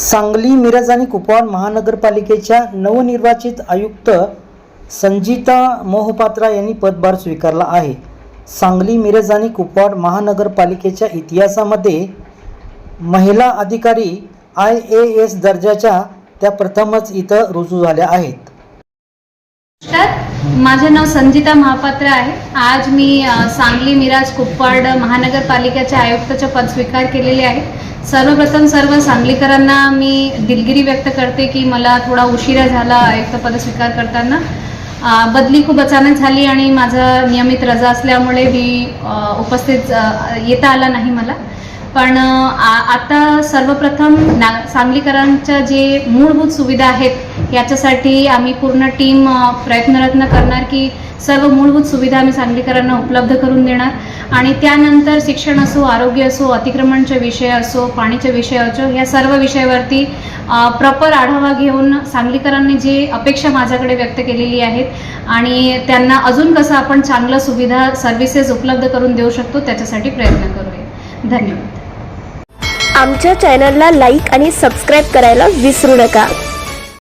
सांगली, मिरज आणि कुपवाड महानगरपालिकेच्या नवनिर्वाचित आयुक्त संजीता मोहपात्रा यांनी पदभार स्वीकारला आहे। सांगली, मिरज आणि कुपवाड महानगरपालिकेच्या इतिहासामध्ये महिला अधिकारी IAS दर्जाच्या त्या प्रथमच इथं रुजू झाल्या आहेत। माझे नाव संजीता महापात्र आहे। आज मी सांगली, मिरज, कुपवाड महानगरपालिकेच्या आयुक्ताचे पद स्वीकार केलेले आहे। सर्वप्रथम सर्व सांगलीकरांना मी दिलगिरी व्यक्त करते की मला थोडा उशिरा झाला आयुक्त पद स्वीकार करताना। बदली खूप अचानक झाली आणि माझा नियमित रजा असल्यामुळे मी उपस्थित येता आला नाही मला। पण आता सर्वप्रथम सांगलीकरांच्या जे मूलभूत सुविधा आहेत याच्यासाठी आम्ही पूर्ण टीम प्रयत्नरत करणार की सर्व मूलभूत सुविधा आम्ही सांगलीकरांना उपलब्ध करून देणार आणि त्यानंतर शिक्षण असो, आरोग्य असो, अतिक्रमणचे विषय असो, पाणीचे विषय असो, या सर्व विषयावरती प्रॉपर आढावा घेऊन सांगलीकरांनी जे अपेक्षा माझ्याकडे व्यक्त केलेली आहेत आणि त्यांना अजून कसं आपण चांगलं सुविधा सर्व्हिसेस उपलब्ध करून देऊ शकतो त्याच्यासाठी प्रयत्न करूया। धन्यवाद। आमच्या चॅनलला लाईक आणि सबस्क्राईब करायला विसरू नका।